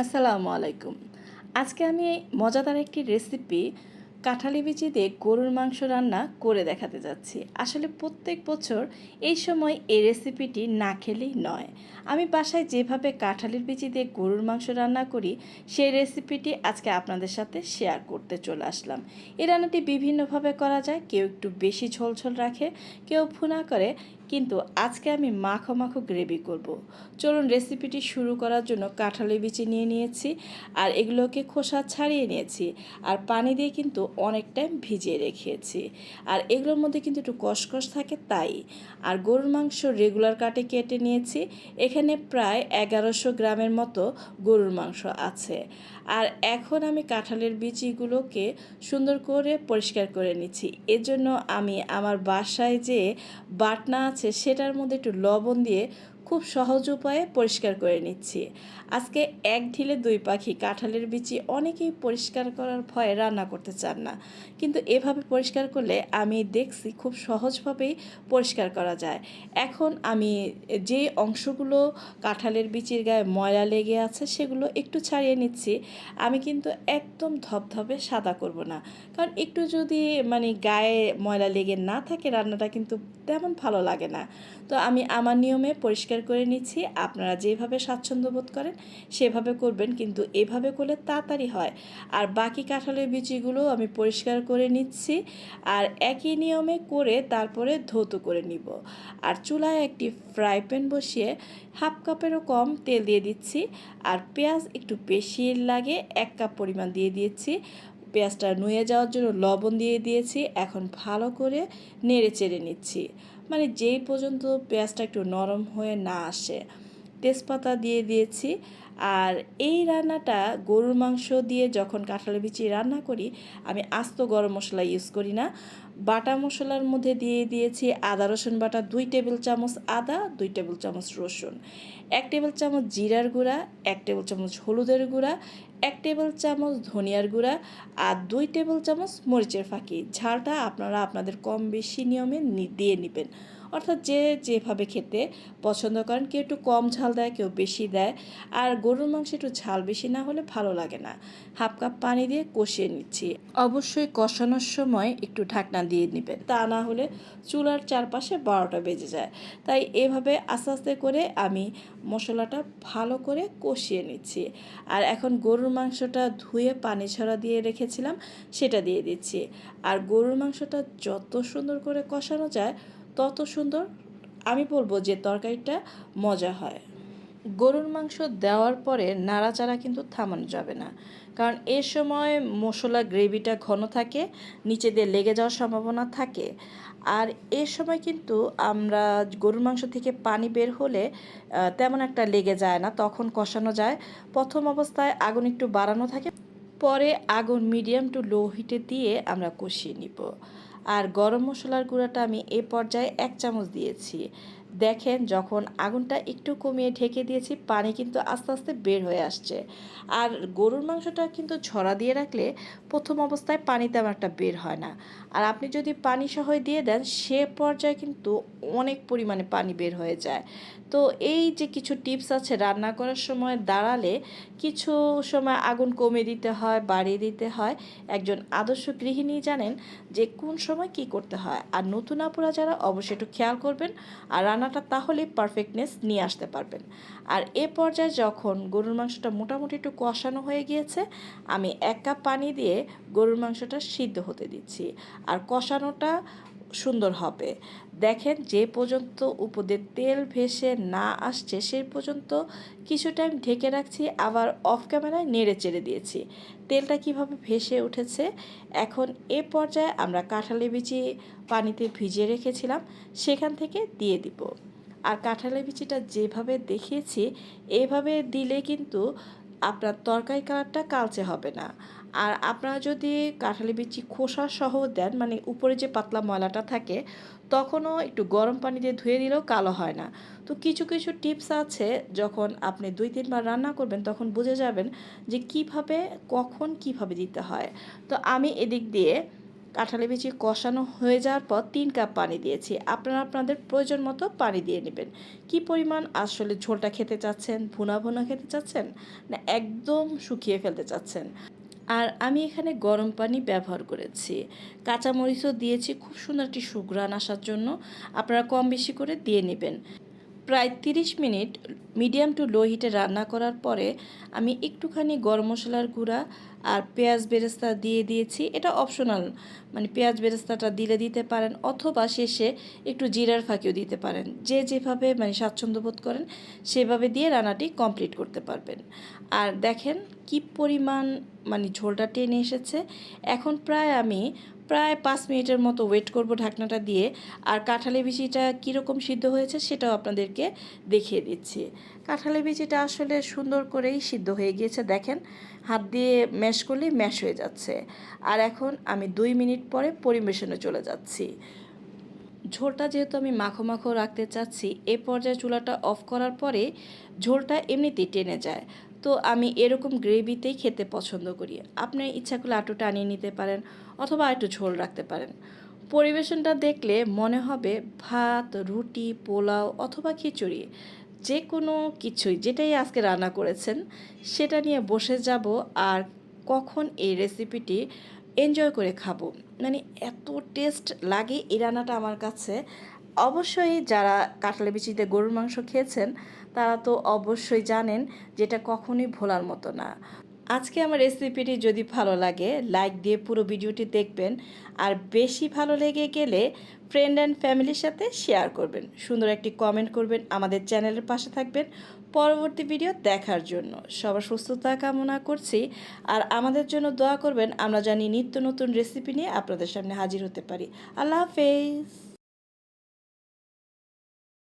আসসালামু আলাইকুম। আজকে আমি মজাদার একটি রেসিপি কাঁঠালি বিচি দিয়ে গরুর মাংস রান্না করে দেখাতে যাচ্ছি। আসলে প্রত্যেক বছর এই সময় এই রেসিপিটি না খেলেই নয়। আমি বাসায় যেভাবে কাঁঠালির বিচি দিয়ে গরুর মাংস রান্না করি সেই রেসিপিটি আজকে আপনাদের সাথে শেয়ার করতে চলে আসলাম। এই রান্নাটি বিভিন্নভাবে করা যায়, কেউ একটু বেশি ঝোল ঝোল রাখে, কেউ ভুনা করে, কিন্তু আজকে আমি মাখো মাখো গ্রেভি করব। চলুন রেসিপিটি শুরু করার জন্য কাঁঠালের বিচি নিয়ে নিয়েছি আর এগুলোকে খোসা ছাড়িয়ে নিয়েছি আর পানি দিয়ে কিন্তু অনেক টাইম ভিজিয়ে রেখেছি। আর এগুলোর মধ্যে কিন্তু একটু কষকষ থাকে তাই। আর গরুর মাংস রেগুলার কাটে কেটে নিয়েছি। এখানে প্রায় 1100 গ্রামের মতো গরুর মাংস আছে। আর এখন আমি কাঁঠালের বিচিগুলোকে সুন্দর করে পরিষ্কার করে নিচ্ছি। এজন্য আমি আমার বাসায় যে বাটনা আছে সেটার মধ্যে একটু লবণ দিয়ে খুব সহজ উপায়ে পরিষ্কার করে নিচ্ছি। আজকে এক ঢিলে দুই পাখি, কাঁঠালের বিচি অনেকেই পরিষ্কার করার ভয়ে রান্না করতে চান না, কিন্তু এভাবে পরিষ্কার করলে আমি দেখছি খুব সহজভাবেই পরিষ্কার করা যায়। এখন আমি যে অংশগুলো কাঁঠালের বিচির গায়ে ময়লা লেগে আছে সেগুলো একটু ছাড়িয়ে নিচ্ছি। আমি কিন্তু একদম ধবধবে সাদা করব না, কারণ একটু যদি গায়ে ময়লা লেগে না থাকে রান্নাটা কিন্তু তেমন ভালো লাগে না। তো আমি আমার নিয়মে পরিষ্কার করে নিচ্ছি। আপনারা যেভাবে স্বাচ্ছন্দ্য বোধ করেন সেভাবে করবেন, কিন্তু এভাবে করলে তাড়াতাড়ি হয়। আর বাকি কাঁঠালের বিচিগুলো আমি পরিষ্কার করে নিচ্ছি আর একই নিয়মে করে তারপরে ধৌত করে নিব। আর চুলায় একটি ফ্রাই প্যান বসিয়ে 1/2 কাপেরও কম তেল দিয়ে দিচ্ছি। আর পেঁয়াজ একটু বেশি লাগে, 1 কাপ পরিমাণ দিয়ে দিয়েছি। পেঁয়াজটা নুয়ে যাওয়ার জন্য লবণ দিয়ে দিয়েছি। এখন ভালো করে নেড়ে চেড়ে নিচ্ছি, যেই পর্যন্ত পেঁয়াজটা একটু নরম হয়ে না আসে। তেজপাতা দিয়ে দিয়েছি। আর এই রান্নাটা গরুর মাংস দিয়ে যখন কাঁঠালের বিচি রান্না করি আমি আস্ত গরম মশলা ইউজ করি না। বাটা মশলার মধ্যে দিয়ে দিয়েছি আদা রসুন বাটা 2 টেবিল চামচ আদা, 2 টেবিল চামচ রসুন, 1 টেবিল চামচ জিরার গুঁড়া, 1 টেবিল চামচ হলুদের গুঁড়া, 1 টেবিল চামচ ধনিয়ার গুঁড়া আর 2 টেবিল চামচ মরিচের ফাঁকি। ঝালটা আপনারা আপনাদের কম বেশি নিয়মে দিয়ে নেবেন, অর্থাৎ যে যেভাবে খেতে পছন্দ করেন। কেউ একটু কম ঝাল দেয়, কেউ বেশি দেয়। আর গরুর মাংসে একটু ঝাল বেশি না হলে ভালো লাগে না। 1/2 কাপ পানি দিয়ে কষিয়ে নিচ্ছি। অবশ্যই কষানোর সময় একটু ঢাকনা দিয়ে নেবেন, তা না হলে চুলার চারপাশে 12টা বেজে যায়। তাই এভাবে আস্তে আস্তে করে আমি মশলাটা ভালো করে কষিয়ে নিচ্ছি। আর এখন গরুর মাংসটা ধুয়ে পানি ছড়া দিয়ে রেখেছিলাম সেটা দিয়ে দিচ্ছি। আর গরুর মাংসটা যত সুন্দর করে কষানো যায় তত সুন্দর আমি বলবো যে তরকারিটা মজা হয়। গরুর মাংস দেওয়ার পরে নাড়াচাড়া কিন্তু থামানো যাবে না, কারণ এ সময় মশলা গ্রেভিটা ঘন থাকে, নিচে দিয়ে লেগে যাওয়ার সম্ভাবনা থাকে। আর এ সময় কিন্তু আমরা গরুর মাংস থেকে পানি বের হলে তেমন একটা লেগে যায় না, তখন কষানো যায়। প্রথম অবস্থায় আগুন একটু বাড়ানো থাকে, পরে আগুন মিডিয়াম টু লো হিটে দিয়ে আমরা কষিয়ে নিব। আর গরম মশলার গুঁড়াটা আমি এ পর্যায়ে 1 চামচ দিয়েছি। দেখেন যখন আগুনটা একটু কমিয়ে ঢেকে দিয়েছি পানি কিন্তু আস্তে আস্তে বের হয়ে আসছে। আর গরুর মাংসটা কিন্তু ঝরা দিয়ে রাখলে প্রথম অবস্থায় পানি তেমন একটা বের হয় না। আর আপনি যদি পানি সহ দিয়ে দেন সে পর্যায়ে কিন্তু অনেক পরিমাণে পানি বের হয়ে যায়। তো এই যে কিছু টিপস আছে রান্না করার সময় দাঁড়ালে, কিছু সময় আগুন কমিয়ে দিতে হয়, বাড়িয়ে দিতে হয়। একজন আদর্শ গৃহিণী জানেন যে কোন সময় কি করতে হয়। আর নতুন আপুরা যারা অবশ্যই একটু খেয়াল করবেন, আর রান্নাটা তাহলে পারফেক্টনেস নিয়ে আসতে পারবেন। আর এ পর্যায়ে যখন গরুর মাংসটা মোটামুটি একটু কষানো হয়ে গিয়েছে আমি 1 কাপ পানি দিয়ে গরুর মাংসটা সিদ্ধ হতে দিচ্ছি। আর কষানোটা সুন্দর হবে। দেখেন যে পর্যন্ত উপর দিয়ে তেল ভেসে না আসছে সেই পর্যন্ত কিছু টাইম ঢেকে রাখছি, আবার অফ ক্যামেরায় নেড়ে চেড়ে দিয়েছি। তেলটা কিভাবে ভেসে উঠেছে। এখন এ পর্যায়ে আমরা কাঁঠালের বিচি পানিতে ভিজিয়ে রেখেছিলাম সেখান থেকে দিয়ে দিব। আর কাঁঠালের বিচিটা যেভাবে দেখিয়েছি এভাবে দিলে কিন্তু আপনার তরকারি কালারটা কালচে হবে না। আর আপনারা যদি কাঁঠালের বিচি খোসা সহ দেন, উপরে যে পাতলা ময়লাটা থাকে, তখনও একটু গরম পানি দিয়ে ধুয়ে দিলেও কালো হয় না। তো কিছু কিছু টিপস আছে, যখন আপনি 2-3 বার রান্না করবেন তখন বুঝে যাবেন যে কিভাবে কখন কিভাবে দিতে হয়। তো আমি এদিক দিয়ে কাঁঠালি বিচি কষানো হয়ে যাওয়ার পর 3 কাপ পানি দিয়েছি। আপনারা আপনাদের প্রয়োজন মতো পানি দিয়ে নেবেন। কী পরিমাণ আসলে ঝোলটা খেতে চাচ্ছেন, ভুনা ভুনা খেতে চাচ্ছেন, না একদম শুকিয়ে ফেলতে চাচ্ছেন। আর আমি এখানে গরম পানি ব্যবহার করেছি, কাঁচামরিচও দিয়েছি খুব সুন্দর একটি সুঘ্রাণ আসার জন্য। আপনারা কম বেশি করে দিয়ে নেবেন। প্রায় 30 মিনিট মিডিয়াম টু লো হিটে রান্না করার পরে আমি একটুখানি গরম মশলার গুঁড়া আর পেঁয়াজ বেরেস্তা দিয়ে দিয়েছি। এটা অপশনাল, মানে পেঁয়াজ বেরেস্তাটা দিলে দিতে পারেন, অথবা শেষে একটু জিরার ফাঁকিও দিতে পারেন। যে যেভাবে মানে স্বাচ্ছন্দ্য বোধ করেন সেভাবে দিয়ে রান্নাটি কমপ্লিট করতে পারবেন। আর দেখেন কি পরিমাণ মানে ঝোলটা টেনে এসেছে। এখন প্রায় 5 মিনিটের মতো ওয়েট করব ঢাকনাটা দিয়ে। আর কাঁঠালি বিচিটা কীরকম সিদ্ধ হয়েছে সেটাও আপনাদেরকে দেখিয়ে দিচ্ছি। কাঁঠালি বিচিটা আসলে সুন্দর করেই সিদ্ধ হয়ে গিয়েছে, দেখেন হাত দিয়ে ম্যাশ করলেই ম্যাশ হয়ে যাচ্ছে। আর এখন আমি 2 মিনিট পরে পরিবেশনে চলে যাচ্ছি। ঝোলটা যেহেতু আমি মাখো মাখো রাখতে চাচ্ছি, এ পর্যায়ে চুলাটা অফ করার পরে ঝোলটা এমনিতেই টেনে যায়। তো আমি এরকম গ্রেভিতেই খেতে পছন্দ করি। আপনি ইচ্ছা করলে আরটু টানিয়ে নিতে পারেন, অথবা একটু ঝোল রাখতে পারেন। পরিবেশনটা দেখলে মনে হবে ভাত, রুটি, পোলাও অথবা খিচুড়ি, যে কোনো কিছুই যেটাই আজকে রান্না করেছেন সেটা নিয়ে বসে যাব। আর কখন এই রেসিপিটি এনজয় করে খাবো, মানে এত টেস্ট লাগে এই রান্নাটা আমার কাছে। অবশ্যই যারা কাঁঠালি বিচিতে গরুর মাংস খেয়েছেন তারা তো অবশ্যই জানেন যেটা কখনোই ভোলার মতো না। আজকে আমার রেসিপিটি যদি ভালো লাগে লাইক দিয়ে পুরো ভিডিওটি দেখবেন। আর বেশি ভালো লেগে গেলে ফ্রেন্ড অ্যান্ড ফ্যামিলির সাথে শেয়ার করবেন, সুন্দর একটি কমেন্ট করবেন, আমাদের চ্যানেলের পাশে থাকবেন পরবর্তী ভিডিও দেখার জন্য। সবার সুস্থতা কামনা করছি। আর আমাদের জন্য দোয়া করবেন, আমরা জানি নিত্য নতুন রেসিপি নিয়ে আপনাদের সামনে হাজির হতে পারি। আল্লাহ হাফেজ।